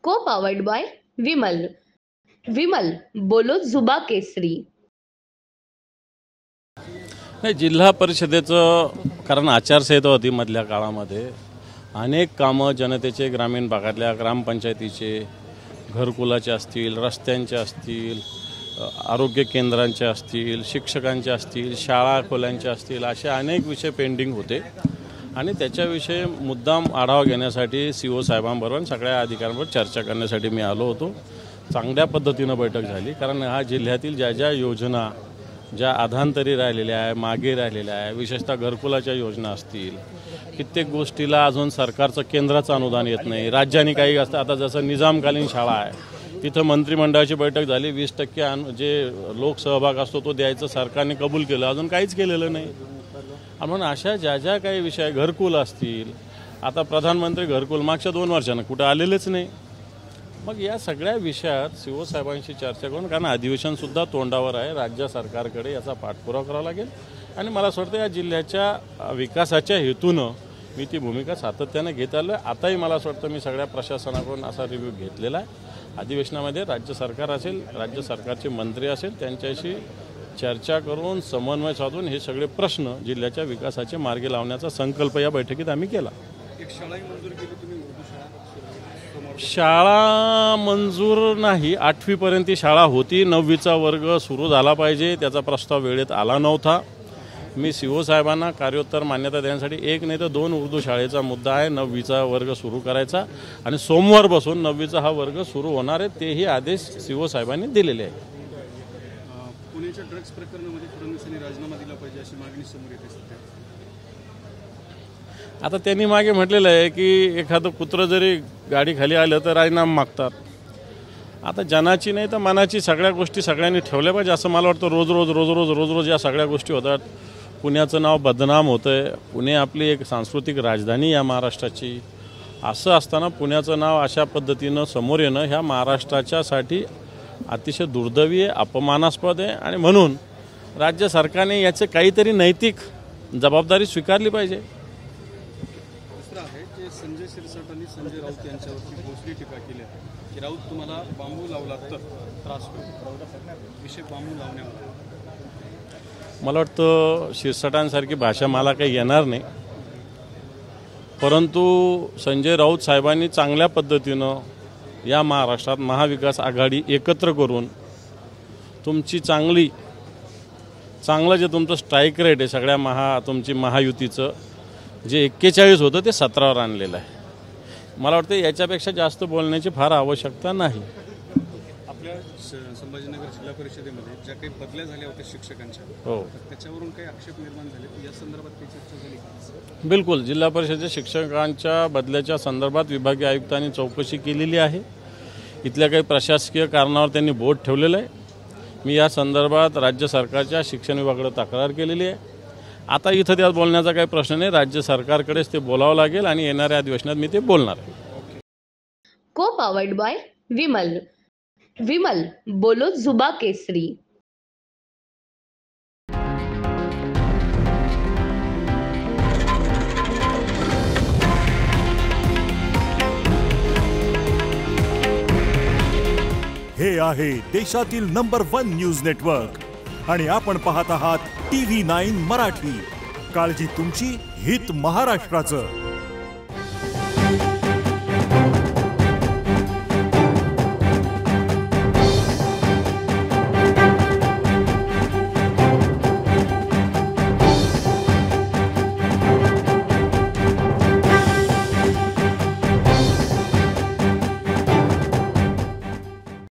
को powered by Vimal. Vimal बोलो जुबा केसरी. नाही, जिल्हा परिषदेचं कारण आचारसंहिता होती मधल्या काळामध्ये. अनेक कामं जनतेचे, ग्रामीण भागातल्या ग्रामपंचायतीचे, घरकुलाचे असतील, रस्त्यांचे असतील, आरोग्य केंद्रांचे असतील, शिक्षकांचे असतील, शाळा खोल्यांचे असतील, असे अनेक विषय पेंडिंग होते आणि त्याच्याविषयी मुद्दाम आढावा घेण्यासाठी CO साहेबांबरोबर सगळ्या अधिकाऱ्यांबरोबर चर्चा करण्यासाठी मी आलो होतो. चांगल्या पद्धतीनं बैठक झाली, कारण हा जिल्ह्यातील ज्या ज्या योजना ज्या अधांतरी राहिलेल्या आहे, मागे राहिलेल्या आहे, विशेषतः घरकुलाच्या योजना असतील, कित्येक गोष्टीला अजून सरकारचं केंद्राचं अनुदान येत नाही. राज्यांनी काही असतं, आता जसं निजामकालीन शाळा आहे तिथं मंत्रिमंडळाची बैठक झाली, 20% जे लोकसहभाग असतो तो द्यायचं सरकारने कबूल केलं, अजून काहीच केलेलं नाही. म्हणून अशा ज्या ज्या काही विषय, घरकुल असतील, आता प्रधानमंत्री घरकुल मागच्या 2 वर्षांना कुठं आलेलेच नाही. मग या सगळ्या विषयात CO साहेबांशी चर्चा करून, कारण अधिवेशनसुद्धा तोंडावर आहे, राज्य सरकारकडे याचा पाठपुरावा करावा लागेल आणि मला असं वाटतं या जिल्ह्याच्या विकासाच्या हेतूनं मी ती भूमिका सातत्याने घेत आलो आहे. आताही मला असं वाटतं मी सगळ्या प्रशासनाकडून असा रिव्ह्यू घेतलेला आहे. अधिवेशनामध्ये राज्य सरकार असेल, राज्य सरकारचे मंत्री असेल, त्यांच्याशी चर्चा करून समन्वय साधून हे सगळे प्रश्न जिल्ह्याच्या विकासाचे मार्गी लावण्याचा संकल्प या बैठकीत आम्ही केला. शाळा मंजूर नाही, 8वी पर्यंत शाळा होती, 9वीचा वर्ग सुरू झाला पाहिजे, त्याचा प्रस्ताव वेळेत आला नव्हता. मी CO साहेबांना कार्योत्तर मान्यता देण्यासाठी 1 नाही तर 2 उर्दू शाळेचा मुद्दा आहे, 9वीचा वर्ग सुरू करायचा आणि सोमवारपासून 9वीचा हा वर्ग सुरू होणार आहे, तेही आदेश CO साहेबांनी दिलेले आहे. पुण्याच्या ड्रग्ज प्रकरणामध्ये फडणवीसांनी राजीनामा दिला पाहिजे अशी मागणी समोर येते सध्या. आता त्यांनी मागे म्हटलेलं आहे की एखादं कुत्रं जरी गाडी खाली आलं तर राजीनामा मागतात. आता जनाची नाही तर मनाची सगळ्या गोष्टी सगळ्यांनी ठेवल्या पाहिजे असं मला वाटतं. रोज या सगळ्या गोष्टी होतात. पुण्याचं नाव बदनाम होतं आहे. पुणे आपली एक सांस्कृतिक राजधानी या महाराष्ट्राची. असं असताना पुण्याचं नाव अशा पद्धतीनं समोर येणं ह्या महाराष्ट्राच्यासाठी अतिशय दुर्दैवी आहे, अपमानास्पद आहे आणि म्हणून राज्य सरकारने याचे काहीतरी नैतिक जबाबदारी स्वीकारली पाहिजे. दुसरं आहे जे संजय शिरसाटांनी संजय राऊत यांच्यावरती भोसडी टीका केली आहे की राऊत तुम्हाला बांबू लावला तर त्रास होईल. विषय बांबू लावण्यावर मला वाटतं शिरसाटांसारखी भाषा मला काही येणार नाही, परंतु संजय राऊत साहेबांनी चांगल्या पद्धतीनं या महाराष्ट्रात महाविकास आघाडी एकत्र करून तुमची चांगलं जे तुमचं स्ट्राईक रेट आहे सगळ्या तुमची महायुतीचं जे 41 होतं ते 17वर आणलेलं आहे. मला वाटतं याच्यापेक्षा जास्त बोलण्याची फार आवश्यकता नाही. आपल्या संभाजीनगर जिल्हा परिषदेमध्ये ज्या काही बदल्या झाल्या होत्या शिक्षकांच्या, हो, त्याच्यावरून काही आक्षेप निर्माण झाले, या संदर्भात काही चर्चा झाली? बिलकुल. जिल्हा परिषदेच्या शिक्षकांच्या बदल्याच्या संदर्भात विभागीय आयुक्तांनी चौकशी केलेली आहे. इथल्या काही प्रशासकीय कारणावर त्यांनी बोट ठेवलेलं आहे. मी या संदर्भात राज्य सरकारच्या शिक्षण विभागाकडे तक्रार केलेली आहे. आता इथं त्यात बोलण्याचा काही प्रश्न नाही, राज्य सरकारकडेच ते बोलावं लागेल आणि येणाऱ्या अधिवेशनात मी ते बोलणार आहे. को पावर्ड बाय विमल. विमल बोलो जुबा केसरी. हे आहे देशातील नंबर 1 न्यूज नेटवर्क आणि आपण पाहत आहात TV9 मराठी. काळजी तुमची, हित महाराष्ट्राचं.